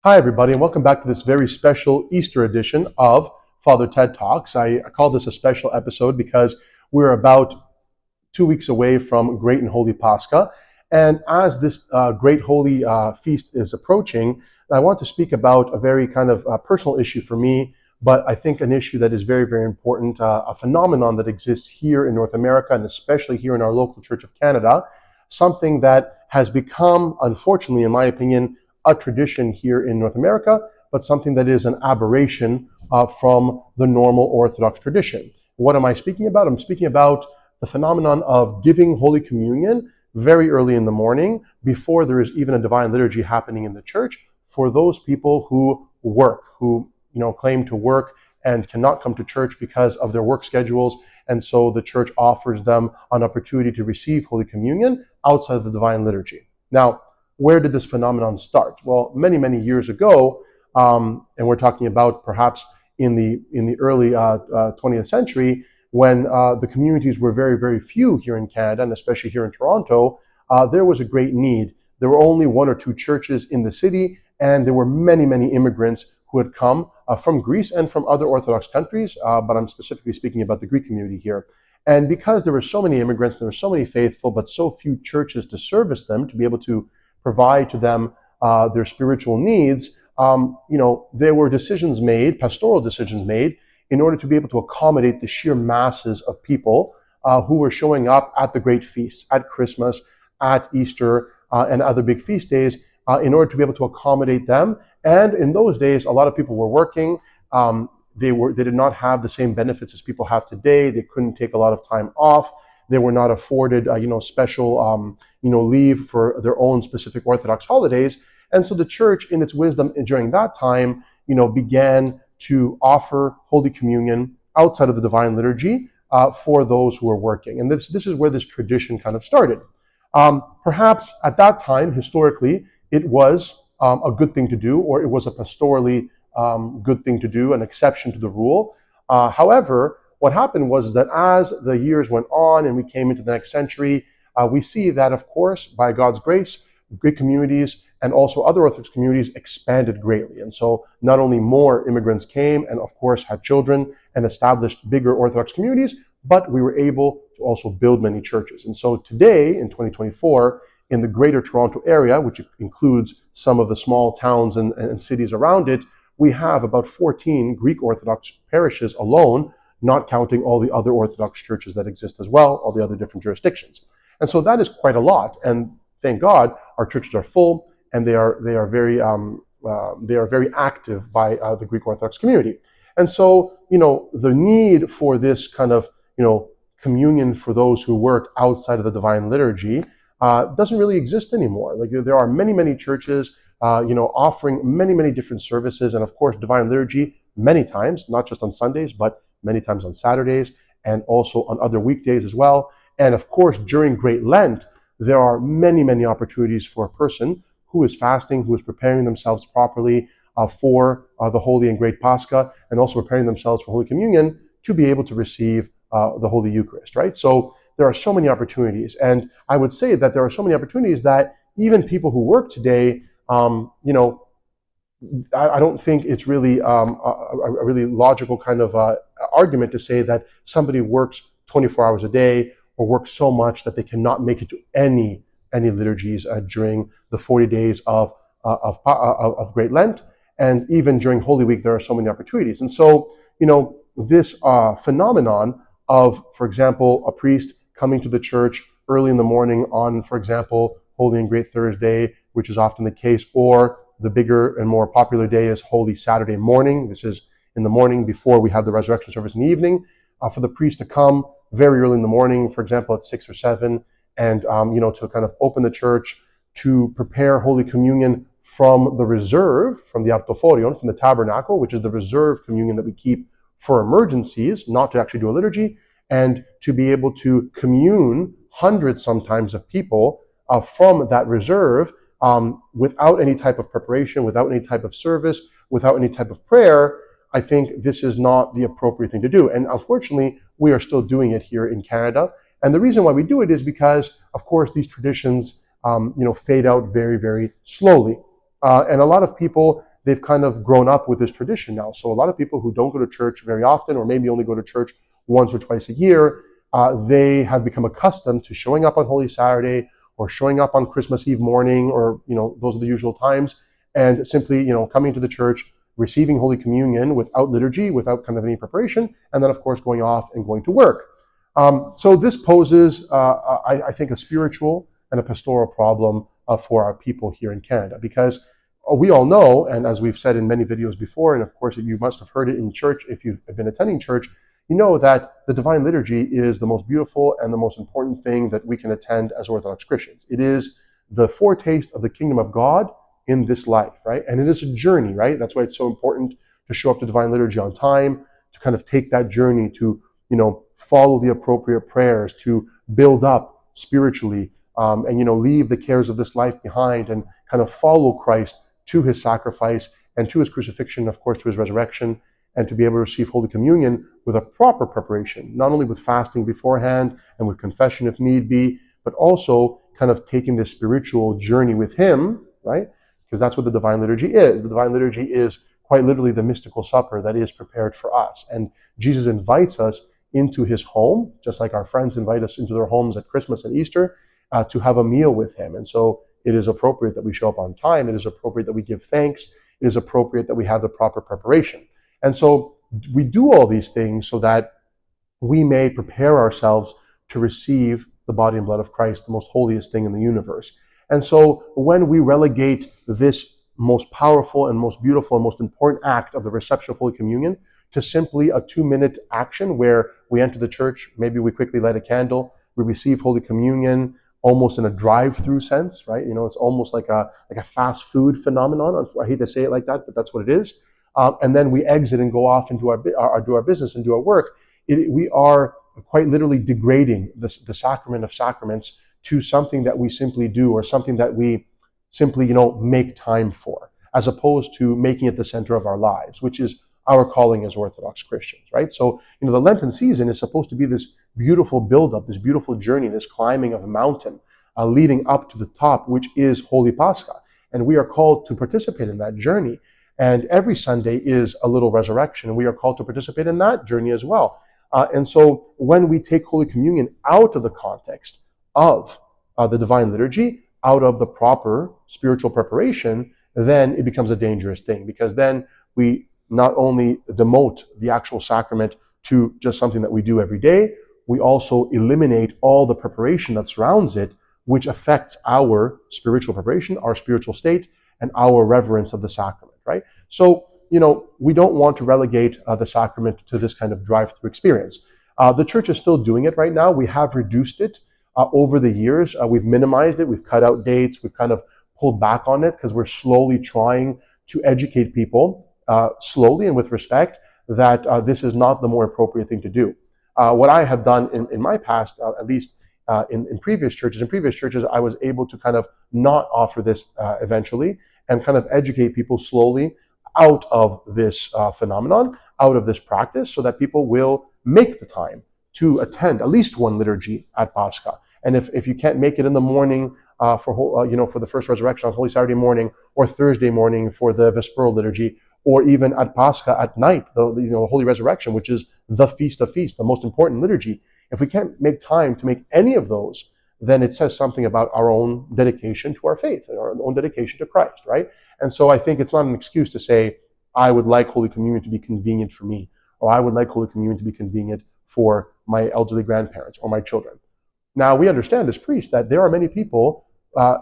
Hi, everybody, and welcome back to this very special Easter edition of Father Ted Talks. I call this a special episode because we're about 2 weeks away from Great and Holy Pascha. And as this great holy feast is approaching, I want to speak about a very kind of personal issue for me, but I think an issue that is very, very important, a phenomenon that exists here in North America and especially here in our local Church of Canada, something that has become, unfortunately, in my opinion, a tradition here in North America, but something that is an aberration from the normal Orthodox tradition. What am I speaking about? I'm speaking about the phenomenon of giving Holy Communion very early in the morning, before there is even a Divine Liturgy happening in the church, for those people who work, who claim to work and cannot come to church because of their work schedules. And so the church offers them an opportunity to receive Holy Communion outside of the Divine Liturgy. Now, where did this phenomenon start? Well, many, many years ago, and we're talking about perhaps in the early 20th century, when the communities were very, very few here in Canada, and especially here in Toronto, there was a great need. There were only one or two churches in the city, and there were many, many immigrants who had come from Greece and from other Orthodox countries, but I'm specifically speaking about the Greek community here. And because there were so many immigrants, there were so many faithful, but so few churches to service them, to be able to provide to them their spiritual needs, there were decisions made, pastoral decisions made, in order to be able to accommodate the sheer masses of people who were showing up at the great feasts, at Christmas, at Easter, and other big feast days, in order to be able to accommodate them. And in those days, a lot of people were working. They did not have the same benefits as people have today. They couldn't take a lot of time off. They were not afforded, special, leave for their own specific Orthodox holidays. And so the church, in its wisdom during that time, began to offer Holy Communion outside of the Divine Liturgy for those who are working. And this is where this tradition kind of started. Perhaps at that time, historically, it was a good thing to do, or it was a pastorally good thing to do, an exception to the rule. However, what happened was that as the years went on and we came into the next century, we see that, of course, by God's grace, Greek communities and also other Orthodox communities expanded greatly. And so not only more immigrants came and, of course, had children and established bigger Orthodox communities, but we were able to also build many churches. And so today, in 2024, in the greater Toronto area, which includes some of the small towns and cities around it, we have about 14 Greek Orthodox parishes alone, not counting all the other Orthodox churches that exist as well, all the other different jurisdictions. And so that is quite a lot. And thank God, our churches are full, and they are very active by the Greek Orthodox community. And so, the need for this kind of, communion for those who work outside of the Divine Liturgy doesn't really exist anymore. Like, there are many, many churches, offering many, many different services, and of course, Divine Liturgy many times, not just on Sundays, but many times on Saturdays and also on other weekdays as well. And of course, during Great Lent, there are many, many opportunities for a person who is fasting, who is preparing themselves properly for the Holy and Great Pascha, and also preparing themselves for Holy Communion to be able to receive the Holy Eucharist, right? So there are so many opportunities. And I would say that there are so many opportunities that even people who work today, I don't think it's really a really logical kind of argument to say that somebody works 24 hours a day or works so much that they cannot make it to any liturgies during the 40 days of Great Lent. And even during Holy Week, there are so many opportunities. And so, this phenomenon of, for example, a priest coming to the church early in the morning on, for example, Holy and Great Thursday, which is often the case, or the bigger and more popular day is Holy Saturday morning. This is in the morning before we have the resurrection service in the evening. For the priest to come very early in the morning, for example, at 6 or 7, and to kind of open the church, to prepare Holy Communion from the reserve, from the artophorion, from the tabernacle, which is the reserve communion that we keep for emergencies, not to actually do a liturgy, and to be able to commune hundreds sometimes of people from that reserve without any type of preparation, without any type of service, without any type of prayer. I think this is not the appropriate thing to do. And unfortunately, we are still doing it here in Canada. And the reason why we do it is because, of course, these traditions, fade out very, very slowly. And a lot of people, they've kind of grown up with this tradition now. So a lot of people who don't go to church very often, or maybe only go to church once or twice a year, they have become accustomed to showing up on Holy Saturday or showing up on Christmas Eve morning, or, those are the usual times, and simply, coming to the church, receiving Holy Communion without liturgy, without kind of any preparation, and then, of course, going off and going to work. So this poses, I think, a spiritual and a pastoral problem for our people here in Canada, because we all know, and as we've said in many videos before, and of course you must have heard it in church if you've been attending church, you know that the Divine Liturgy is the most beautiful and the most important thing that we can attend as Orthodox Christians. It is the foretaste of the kingdom of God in this life, right? And it is a journey, right? That's why it's so important to show up to Divine Liturgy on time, to kind of take that journey, to, follow the appropriate prayers, to build up spiritually, and, leave the cares of this life behind and kind of follow Christ to his sacrifice and to his crucifixion, of course, to his resurrection, and to be able to receive Holy Communion with a proper preparation, not only with fasting beforehand and with confession if need be, but also kind of taking this spiritual journey with him, right? Because that's what the Divine Liturgy is. The Divine Liturgy is quite literally the mystical supper that is prepared for us. And Jesus invites us into his home, just like our friends invite us into their homes at Christmas and Easter, to have a meal with him. And so it is appropriate that we show up on time. It is appropriate that we give thanks. It is appropriate that we have the proper preparation. And so we do all these things so that we may prepare ourselves to receive the body and blood of Christ, the most holiest thing in the universe. And so when we relegate this most powerful and most beautiful and most important act of the reception of Holy Communion to simply a 2-minute action where we enter the church, maybe we quickly light a candle, we receive Holy Communion almost in a drive-through sense, right? It's almost like a fast food phenomenon. I hate to say it like that, but that's what it is. And then we exit and go off and do our business and do our work. We are quite literally degrading the sacrament of sacraments to something that we simply do, or something that we simply, make time for, as opposed to making it the center of our lives, which is our calling as Orthodox Christians, right? So, the Lenten season is supposed to be this beautiful buildup, this beautiful journey, this climbing of a mountain, leading up to the top, which is Holy Pascha. And we are called to participate in that journey. And every Sunday is a little resurrection, and we are called to participate in that journey as well. And so when we take Holy Communion out of the context of the Divine Liturgy, out of the proper spiritual preparation, then it becomes a dangerous thing, because then we not only demote the actual sacrament to just something that we do every day, we also eliminate all the preparation that surrounds it, which affects our spiritual preparation, our spiritual state, and our reverence of the sacrament, right? So, we don't want to relegate the sacrament to this kind of drive-through experience. The church is still doing it right now. We have reduced it over the years. We've minimized it. We've cut out dates. We've kind of pulled back on it because we're slowly trying to educate people, slowly and with respect, that this is not the more appropriate thing to do. What I have done in my past, at least in previous churches, I was able to kind of not offer this eventually, and kind of educate people slowly out of this phenomenon, out of this practice, so that people will make the time to attend at least one liturgy at Pascha. And if you can't make it in the morning for the first resurrection on Holy Saturday morning, or Thursday morning for the Vesperal liturgy, or even at Pascha at night, the Holy Resurrection, which is the Feast of Feasts, the most important liturgy. If we can't make time to make any of those, then it says something about our own dedication to our faith and our own dedication to Christ, right? And so I think it's not an excuse to say, I would like Holy Communion to be convenient for me, or I would like Holy Communion to be convenient for my elderly grandparents or my children. Now, we understand as priests that there are many people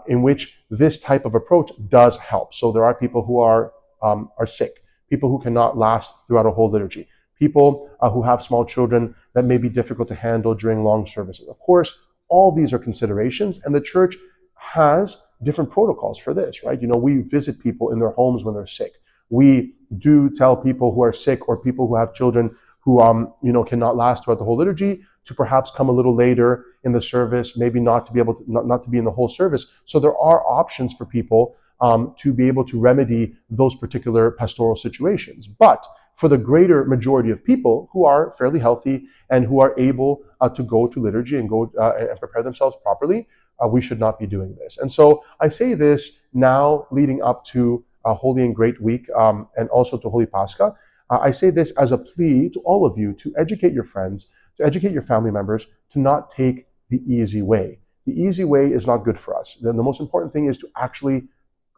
in which this type of approach does help. So there are people who are sick, people who cannot last throughout a whole liturgy, people who have small children that may be difficult to handle during long services. Of course, all these are considerations, and the church has different protocols for this, right? We visit people in their homes when they're sick. We do tell people who are sick, or people who have children who cannot last throughout the whole liturgy, to perhaps come a little later in the service, maybe not to be able to not to be in the whole service. So there are options for people to be able to remedy those particular pastoral situations. But for the greater majority of people who are fairly healthy and who are able to go to liturgy and go and prepare themselves properly, we should not be doing this. And so I say this now, leading up to holy and great week, and also to Holy Pascha. I say this as a plea to all of you to educate your friends, to educate your family members, to not take the easy way. The easy way is not good for us. Then the most important thing is to actually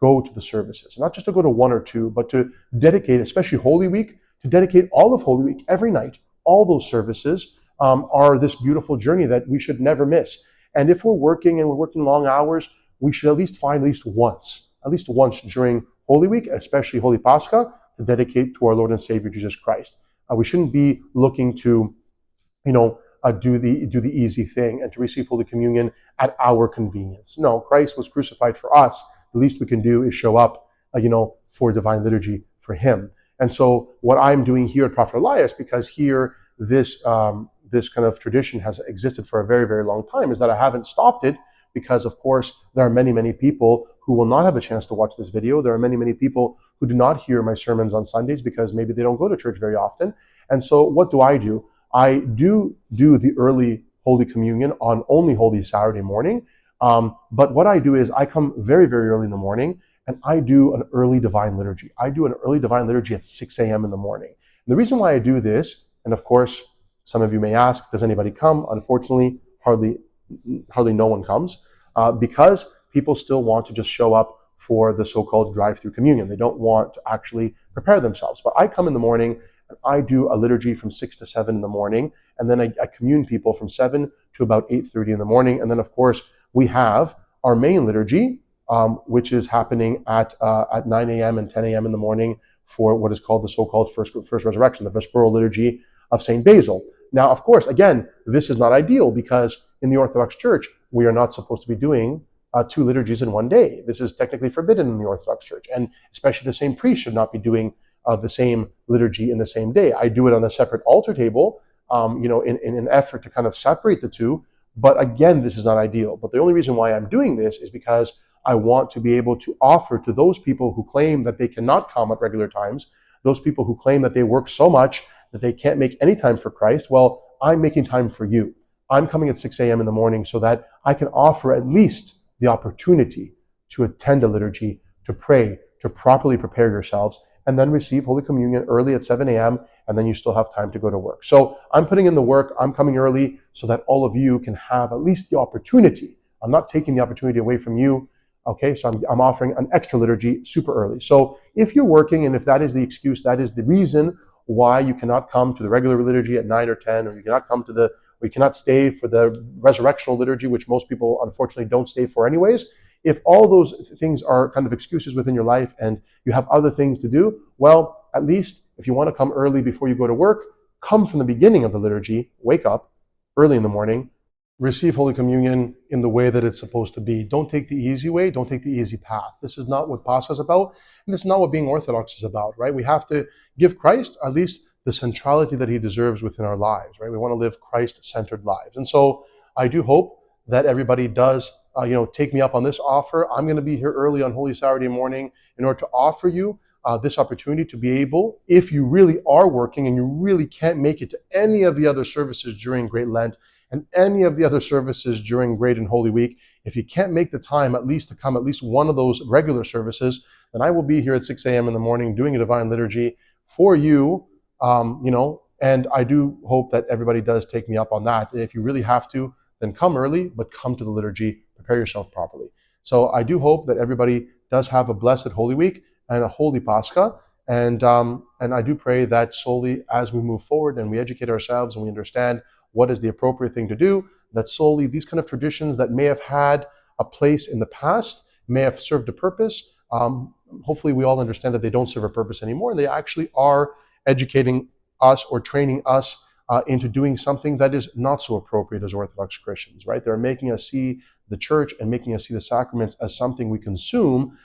go to the services, not just to go to one or two, but to dedicate, especially Holy Week, to dedicate all of Holy Week every night. All those services are this beautiful journey that we should never miss. And if we're working and we're working long hours, we should at least find at least once during Holy Week, especially Holy Pascha, to dedicate to our Lord and Savior Jesus Christ. We shouldn't be looking to, do the easy thing and to receive Holy Communion at our convenience. No, Christ was crucified for us. The least we can do is show up, for Divine Liturgy for Him. And so, what I'm doing here at Prophet Elias, because here this kind of tradition has existed for a very, very long time, is that I haven't stopped it. Because, of course, there are many, many people who will not have a chance to watch this video. There are many, many people who do not hear my sermons on Sundays because maybe they don't go to church very often. And so what do? I do the early Holy Communion on only Holy Saturday morning. But what I do is I come very, very early in the morning and I do an early Divine Liturgy. I do an early Divine Liturgy at 6 a.m. in the morning. And the reason why I do this, and of course, some of you may ask, does anybody come? Unfortunately, hardly no one comes, because people still want to just show up for the so-called drive-through communion. They don't want to actually prepare themselves. But I come in the morning and I do a liturgy from 6 to 7 in the morning, and then I commune people from 7 to about 8:30 in the morning. And then, of course, we have our main liturgy, which is happening at 9 a.m. and 10 a.m. in the morning for what is called the so-called first resurrection, the Pastoral liturgy of St. Basil. Now, of course, again, this is not ideal because in the Orthodox Church, we are not supposed to be doing two liturgies in one day. This is technically forbidden in the Orthodox Church, and especially the same priest should not be doing the same liturgy in the same day. I do it on a separate altar table, in an effort to kind of separate the two. But again, this is not ideal. But the only reason why I'm doing this is because I want to be able to offer to those people who claim that they cannot come at regular times, those people who claim that they work so much that they can't make any time for Christ. Well, I'm making time for you. I'm coming at 6 a.m. in the morning so that I can offer at least the opportunity to attend a liturgy, to pray, to properly prepare yourselves, and then receive Holy Communion early at 7 a.m., and then you still have time to go to work. So I'm putting in the work, I'm coming early so that all of you can have at least the opportunity. I'm not taking the opportunity away from you. Okay, so I'm offering an extra liturgy super early. So if you're working, and if that is the excuse, that is the reason why you cannot come to the regular liturgy at 9 or 10, or you cannot stay for the resurrectional liturgy, which most people unfortunately don't stay for anyways. If all those things are kind of excuses within your life and you have other things to do, well, at least if you want to come early before you go to work, come from the beginning of the liturgy, wake up early in the morning, receive Holy Communion in the way that it's supposed to be. Don't take the easy way. Don't take the easy path. This is not what Pascha is about, and this is not what being Orthodox is about, right? We have to give Christ at least the centrality that He deserves within our lives, right? We want to live Christ-centered lives. And so I do hope that everybody does, take me up on this offer. I'm going to be here early on Holy Saturday morning in order to offer you this opportunity to be able, if you really are working and you really can't make it to any of the other services during Great Lent, and any of the other services during Great and Holy Week, if you can't make the time at least to come at least one of those regular services, then I will be here at 6 a.m. in the morning doing a Divine Liturgy for you, and I do hope that everybody does take me up on that. If you really have to, then come early, but come to the liturgy, prepare yourself properly. So I do hope that everybody does have a blessed Holy Week and a Holy Pascha, and I do pray that slowly as we move forward and we educate ourselves and we understand what is the appropriate thing to do, that solely these kind of traditions that may have had a place in the past, may have served a purpose. Hopefully we all understand that they don't serve a purpose anymore, and they actually are educating us or training us into doing something that is not so appropriate as Orthodox Christians, right? They're making us see the church and making us see the sacraments as something we consume,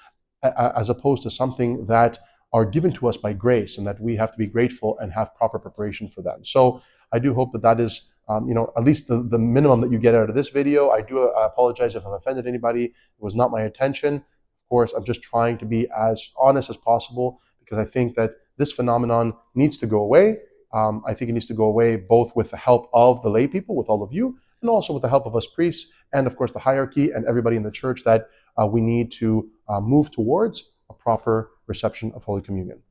as opposed to something that are given to us by grace, and that we have to be grateful and have proper preparation for them. So I do hope that is at least the minimum that you get out of this video. I do apologize if I've offended anybody. It was not my intention. Of course, I'm just trying to be as honest as possible, because I think that this phenomenon needs to go away. I think it needs to go away both with the help of the lay people, with all of you, and also with the help of us priests, and of course the hierarchy and everybody in the church, that we need to move towards a proper reception of Holy Communion.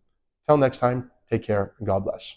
Till next time, take care and God bless.